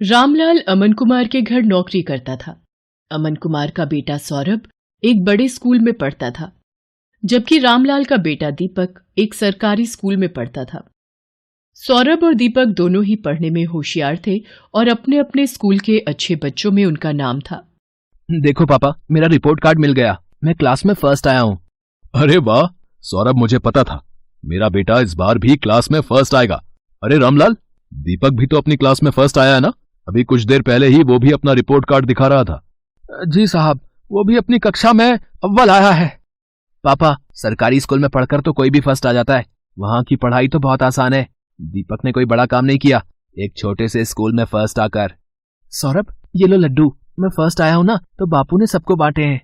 रामलाल अमन कुमार के घर नौकरी करता था। अमन कुमार का बेटा सौरभ एक बड़े स्कूल में पढ़ता था, जबकि रामलाल का बेटा दीपक एक सरकारी स्कूल में पढ़ता था। सौरभ और दीपक दोनों ही पढ़ने में होशियार थे और अपने अपने स्कूल के अच्छे बच्चों में उनका नाम था। देखो पापा, मेरा रिपोर्ट कार्ड मिल गया। मैं क्लास में फर्स्ट आया हूँ। अरे वाह सौरभ, मुझे पता था मेरा बेटा इस बार भी क्लास में फर्स्ट आएगा। अरे रामलाल, दीपक भी तो अपनी क्लास में फर्स्ट आया है ना? अभी कुछ देर पहले ही वो भी अपना रिपोर्ट कार्ड दिखा रहा था। जी साहब, वो भी अपनी कक्षा में अव्वल आया है। पापा, सरकारी स्कूल में पढ़कर तो कोई भी फर्स्ट आ जाता है। वहाँ की पढ़ाई तो बहुत आसान है। दीपक ने कोई बड़ा काम नहीं किया, एक छोटे से स्कूल में फर्स्ट आकर। सौरभ, ये लो लड्डू। मैं फर्स्ट आया हूँ ना, तो बापू ने सबको बांटे हैं।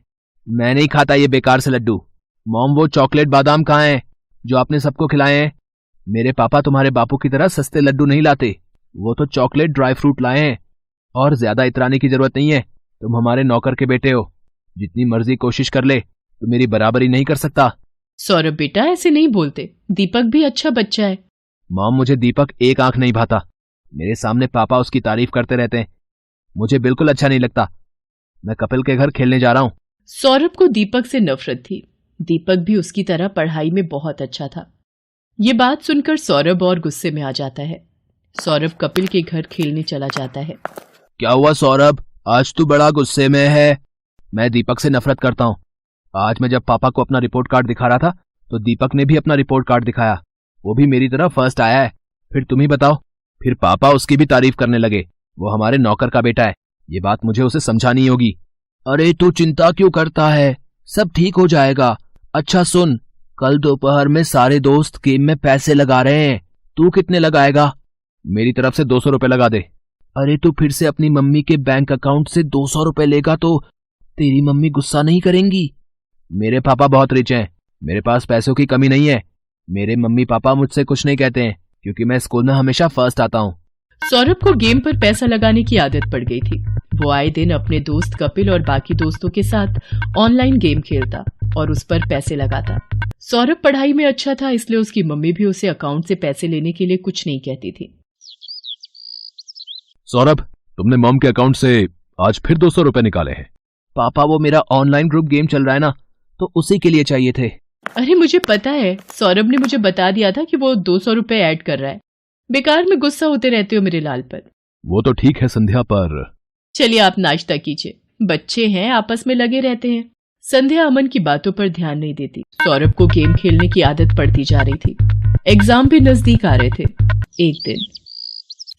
मैं नहीं खाता ये बेकार से लड्डू। मॉम, वो चॉकलेट बादाम कहाँ हैं जो आपने सबको खिलाए हैं? मेरे पापा तुम्हारे बापू की तरह सस्ते लड्डू नहीं लाते। वो तो चॉकलेट ड्राई फ्रूट लाए हैं। और ज्यादा इतराने की जरूरत नहीं है। तुम हमारे नौकर के बेटे हो। जितनी मर्जी कोशिश कर ले, तो मेरी बराबरी नहीं कर सकता। सौरभ बेटा, ऐसे नहीं बोलते। दीपक भी अच्छा बच्चा है। मॉम, मुझे दीपक एक आंख नहीं भाता। मेरे सामने पापा उसकी तारीफ करते रहते हैं। मुझे बिल्कुल अच्छा नहीं लगता। मैं कपिल के घर खेलने जा रहा हूँ। सौरभ को दीपक से नफरत थी। दीपक भी उसकी तरह पढ़ाई में बहुत अच्छा था। ये बात सुनकर सौरभ और गुस्से में आ जाता है। सौरभ कपिल के घर खेलने चला जाता है। क्या हुआ सौरभ, आज तू बड़ा गुस्से में है? मैं दीपक से नफरत करता हूँ। आज मैं जब पापा को अपना रिपोर्ट कार्ड दिखा रहा था, तो दीपक ने भी अपना रिपोर्ट कार्ड दिखाया। वो भी मेरी तरह फर्स्ट आया है। फिर तुम ही बताओ। फिर पापा उसकी भी तारीफ करने लगे। वो हमारे नौकर का बेटा है। ये बात मुझे उसे समझानी होगी। अरे तू चिंता क्यों करता है, सब ठीक हो जाएगा। अच्छा सुन, कल दोपहर में सारे दोस्त गेम में पैसे लगा रहे हैं। तू कितने लगाएगा? मेरी तरफ से 200 रुपए लगा दे। अरे तू फिर से अपनी मम्मी के बैंक अकाउंट से 200 रुपए लेगा तो तेरी मम्मी गुस्सा नहीं करेंगी? मेरे पापा बहुत रिच हैं, मेरे पास पैसों की कमी नहीं है। मेरे मम्मी पापा मुझसे कुछ नहीं कहते हैं, क्योंकि मैं स्कूल में हमेशा फर्स्ट आता हूँ। सौरभ को गेम पर पैसा लगाने की आदत पड़ गई थी। वो आए दिन अपने दोस्त कपिल और बाकी दोस्तों के साथ ऑनलाइन गेम खेलता और उस पर पैसे लगाता। सौरभ पढ़ाई में अच्छा था, इसलिए उसकी मम्मी भी उसे अकाउंट से पैसे लेने के लिए कुछ नहीं कहती थी। सौरभ, तुमने मॉम के अकाउंट से आज फिर 200 रुपए निकाले हैं। पापा, वो मेरा ऑनलाइन ग्रुप गेम चल रहा है ना, तो उसी के लिए चाहिए थे। अरे मुझे पता है, सौरभ ने मुझे बता दिया था कि वो 200 रुपए ऐड कर रहा है। बेकार में गुस्सा होते रहते हो मेरे लाल पर। वो तो ठीक है संध्या, पर चलिए आप नाश्ता कीजिए। बच्चे हैं, आपस में लगे रहते हैं। संध्या अमन की बातों पर ध्यान नहीं देती। सौरभ को गेम खेलने की आदत पड़ती जा रही थी। एग्जाम भी नजदीक आ रहे थे। एक दिन,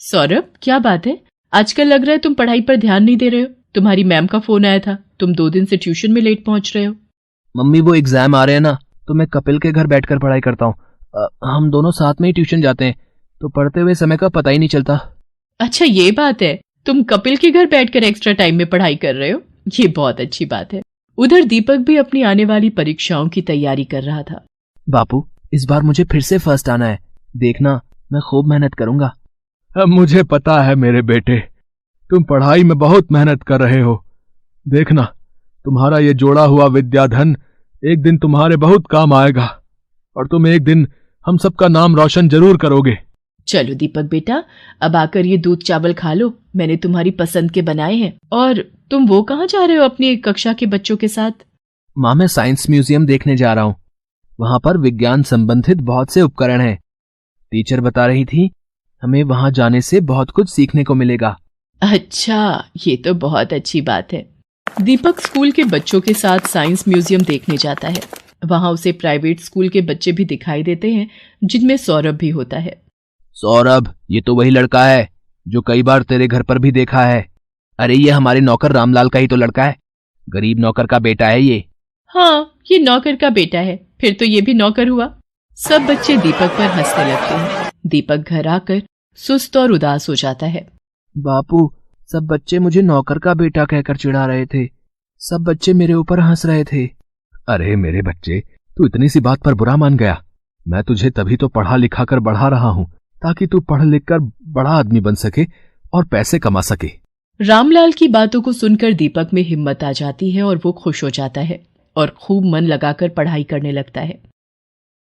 सौरभ क्या बात है, आजकल लग रहा है तुम पढ़ाई पर ध्यान नहीं दे रहे हो। तुम्हारी मैम का फोन आया था, तुम 2 दिन से ट्यूशन में लेट पहुंच रहे हो। मम्मी, वो एग्जाम आ रहे हैं ना, तो मैं कपिल के घर बैठकर पढ़ाई करता हूँ। हम दोनों साथ में ही ट्यूशन जाते हैं, तो पढ़ते हुए समय का पता ही नहीं चलता। अच्छा ये बात है, तुम कपिल के घर बैठकर एक्स्ट्रा टाइम में पढ़ाई कर रहे हो, ये बहुत अच्छी बात है। उधर दीपक भी अपनी आने वाली परीक्षाओं की तैयारी कर रहा था। बापू, इस बार मुझे फिर से फर्स्ट आना है। देखना, मैं खूब मेहनत करूंगा। अब मुझे पता है मेरे बेटे, तुम पढ़ाई में बहुत मेहनत कर रहे हो। देखना, तुम्हारा ये जोड़ा हुआ विद्याधन एक दिन तुम्हारे बहुत काम आएगा, और तुम एक दिन हम सबका नाम रोशन जरूर करोगे। चलो दीपक बेटा, अब आकर ये दूध चावल खा लो, मैंने तुम्हारी पसंद के बनाए हैं। और तुम वो कहाँ जा रहे हो अपनी कक्षा के बच्चों के साथ? माँ, मैं साइंस म्यूजियम देखने जा रहा हूँ। वहां पर विज्ञान संबंधित बहुत से उपकरण हैं। टीचर बता रही थी, हमें वहां जाने से बहुत कुछ सीखने को मिलेगा। अच्छा, ये तो बहुत अच्छी बात है। दीपक स्कूल के बच्चों के साथ साइंस म्यूजियम देखने जाता है। वहां उसे प्राइवेट स्कूल के बच्चे भी दिखाई देते हैं, जिनमें सौरभ भी होता है। सौरभ, ये तो वही लड़का है जो कई बार तेरे घर पर भी देखा है। अरे ये हमारे नौकर रामलाल का ही तो लड़का है। गरीब नौकर का बेटा है ये। हाँ, ये नौकर का बेटा है, फिर तो ये भी नौकर हुआ। सब बच्चे दीपक पर हंसने लगते हैं। दीपक घर आकर सुस्त और उदास हो जाता है। बापू, सब बच्चे मुझे नौकर का बेटा कहकर चिढ़ा रहे थे। सब बच्चे मेरे ऊपर हंस रहे थे। अरे मेरे बच्चे, तू इतनी सी बात पर बुरा मान गया। मैं तुझे तभी तो पढ़ा लिखा कर बढ़ा रहा हूँ, ताकि तू पढ़ लिख कर बड़ा आदमी बन सके और पैसे कमा सके। रामलाल की बातों को सुनकर दीपक में हिम्मत आ जाती है और वो खुश हो जाता है और खूब मन लगाकर पढ़ाई करने लगता है।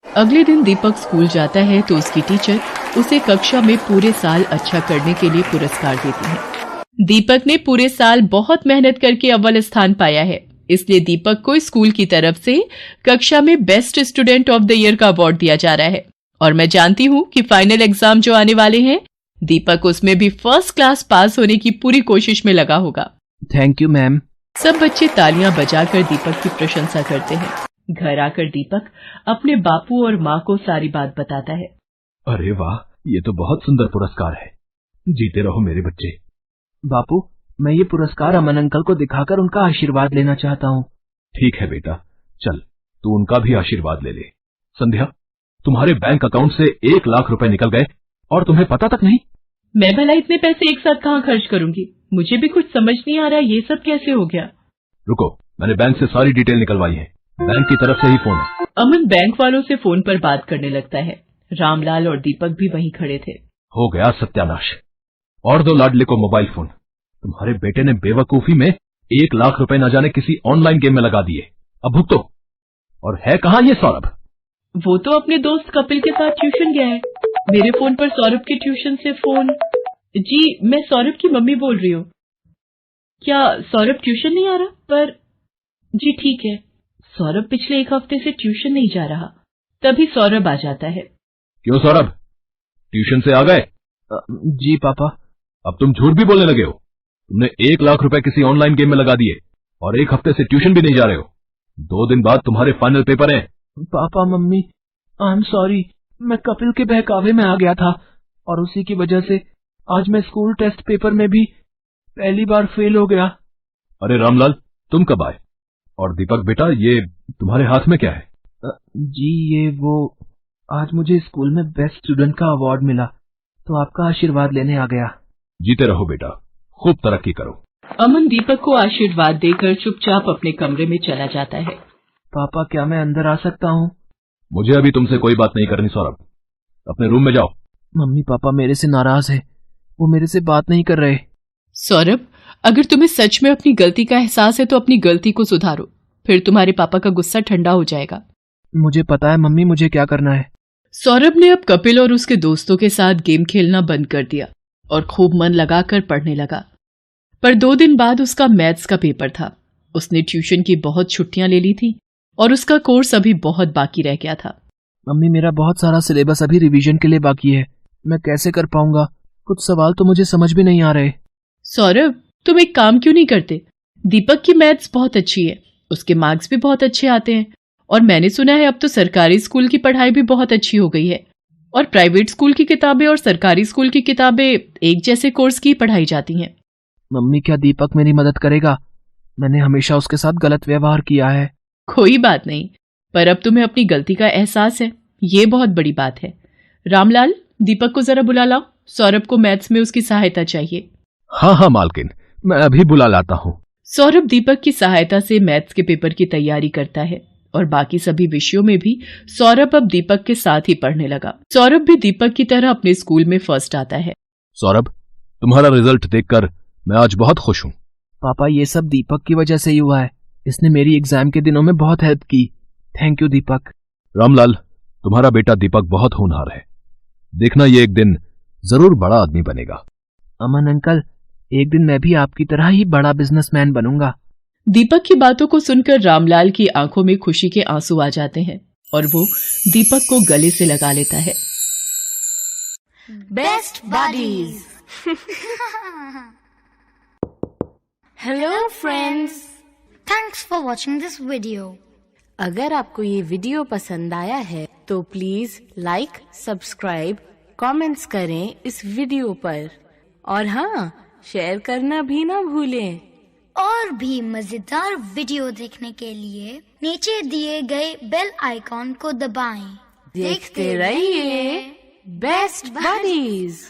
अगले दिन दीपक स्कूल जाता है तो उसकी टीचर उसे कक्षा में पूरे साल अच्छा करने के लिए पुरस्कार देती है। दीपक ने पूरे साल बहुत मेहनत करके अव्वल स्थान पाया है, इसलिए दीपक को स्कूल की तरफ से कक्षा में best student of the year का अवार्ड दिया जा रहा है। और मैं जानती हूँ कि फाइनल एग्जाम जो आने वाले हैं, दीपक उसमें भी फर्स्ट क्लास पास होने की पूरी कोशिश में लगा होगा। Thank you ma'am. सब बच्चे तालियां बजाकर दीपक की प्रशंसा करते हैं। घर आकर दीपक अपने बापू और माँ को सारी बात बताता है। अरे वाह, ये तो बहुत सुंदर पुरस्कार है। जीते रहो मेरे बच्चे। बापू, मैं ये पुरस्कार अमन अंकल को दिखाकर उनका आशीर्वाद लेना चाहता हूँ। ठीक है बेटा, चल तू उनका भी आशीर्वाद ले ले। संध्या, तुम्हारे बैंक अकाउंट से 1 लाख रुपए निकल गए और तुम्हें पता तक नहीं। मैं भला इतने पैसे एक साथ कहाँ खर्च करूंगी? मुझे भी कुछ समझ नहीं आ रहा, ये सब कैसे हो गया? रुको, मैंने बैंक से सारी डिटेल निकलवाई है। बैंक की तरफ से ही फोन है। अमन बैंक वालों से फोन पर बात करने लगता है। रामलाल और दीपक भी वहीं खड़े थे। हो गया सत्यानाश। और दो लाडले को मोबाइल फोन। तुम्हारे बेटे ने बेवकूफी में 1 लाख रुपए न जाने किसी ऑनलाइन गेम में लगा दिए। अब भुगतो। और है कहाँ ये सौरभ? वो तो अपने दोस्त कपिल के साथ ट्यूशन गया है। मेरे फोन पर सौरभ के ट्यूशन से फोन। जी, मैं सौरभ की मम्मी बोल रही हूँ। क्या सौरभ ट्यूशन नहीं आ रहा? पर जी ठीक है, सौरभ पिछले 1 हफ्ते से ट्यूशन नहीं जा रहा। तभी सौरभ आ जाता है। क्यों सौरभ, ट्यूशन से आ गए? जी पापा। अब तुम झूठ भी बोलने लगे हो। तुमने 1 लाख रुपए किसी ऑनलाइन गेम में लगा दिए और 1 हफ्ते से ट्यूशन भी नहीं जा रहे हो। 2 दिन बाद तुम्हारे फाइनल पेपर हैं। Papa mummy, I am sorry. मैं कपिल के बहकावे में आ गया था और उसी की वजह से आज मैं स्कूल टेस्ट पेपर में भी पहली बार फेल हो गया। अरे रामलाल, तुम कब आए? और दीपक बेटा, ये तुम्हारे हाथ में क्या है? जी ये वो, आज मुझे स्कूल में बेस्ट स्टूडेंट का अवार्ड मिला तो आपका आशीर्वाद लेने आ गया। जीते रहो बेटा, खूब तरक्की करो। अमन दीपक को आशीर्वाद देकर चुपचाप अपने कमरे में चला जाता है। पापा, क्या मैं अंदर आ सकता हूँ? मुझे अभी तुमसे कोई बात नहीं करनी सौरभ, अपने रूम में जाओ। मम्मी पापा मेरे से नाराज है, वो मेरे से बात नहीं कर रहे। सौरभ, अगर तुम्हें सच में अपनी गलती का एहसास है तो अपनी गलती को सुधारो, फिर तुम्हारे पापा का गुस्सा ठंडा हो जाएगा। मुझे पता है मम्मी, मुझे क्या करना है। सौरभ ने अब कपिल और उसके दोस्तों के साथ गेम खेलना बंद कर दिया और खूब मन लगाकर पढ़ने लगा। पर 2 दिन बाद उसका मैथ्स का पेपर था। उसने ट्यूशन की बहुत छुट्टियां ले ली थी और उसका कोर्स अभी बहुत बाकी रह गया था। मम्मी, मेरा बहुत सारा सिलेबस अभी रिवीजन के लिए बाकी है, मैं कैसे कर पाऊंगा? कुछ सवाल तो मुझे समझ भी नहीं आ रहे। सौरभ, तुम एक काम क्यों नहीं करते? दीपक की मैथ्स बहुत अच्छी है, उसके मार्क्स भी बहुत अच्छे आते हैं और मैंने सुना है अब तो सरकारी स्कूल की पढ़ाई भी बहुत अच्छी हो गई है और प्राइवेट स्कूल की किताबें और सरकारी स्कूल की किताबें एक जैसे कोर्स की पढ़ाई जाती हैं। मम्मी, क्या दीपक मेरी मदद करेगा? मैंने हमेशा उसके साथ गलत व्यवहार किया है। कोई बात नहीं, पर अब तुम्हें अपनी गलती का एहसास है, ये बहुत बड़ी बात है। रामलाल, दीपक को जरा बुला लाओ, सौरभ को मैथ्स में उसकी सहायता चाहिए। हाँ हाँ मालकिन, मैं अभी बुला लाता हूँ। सौरभ दीपक की सहायता से मैथ्स के पेपर की तैयारी करता है और बाकी सभी विषयों में भी सौरभ अब दीपक के साथ ही पढ़ने लगा। सौरभ भी दीपक की तरह अपने स्कूल में फर्स्ट आता है। सौरभ, तुम्हारा रिजल्ट देखकर मैं आज बहुत खुश हूँ। पापा, ये सब दीपक की वजह से ही हुआ है, इसने मेरी एग्जाम के दिनों में बहुत हेल्प की। थैंक यू दीपक। रामलाल, तुम्हारा बेटा दीपक बहुत होनहार है, देखना ये एक दिन जरूर बड़ा आदमी बनेगा। अमन अंकल, एक दिन मैं भी आपकी तरह ही बड़ा बिजनेसमैन बनूंगा। दीपक की बातों को सुनकर रामलाल की आंखों में खुशी के आंसू आ जाते हैं और वो दीपक को गले से लगा लेता है। Best buddies. Hello friends, thanks for watching this video. अगर आपको ये वीडियो पसंद आया है तो प्लीज लाइक, सब्सक्राइब, कमेंट्स करें इस वीडियो पर और हाँ, शेयर करना भी ना भूलें। और भी मजेदार वीडियो देखने के लिए नीचे दिए गए बेल आइकॉन को दबाएं। देखते रहिए बेस्ट बडीज।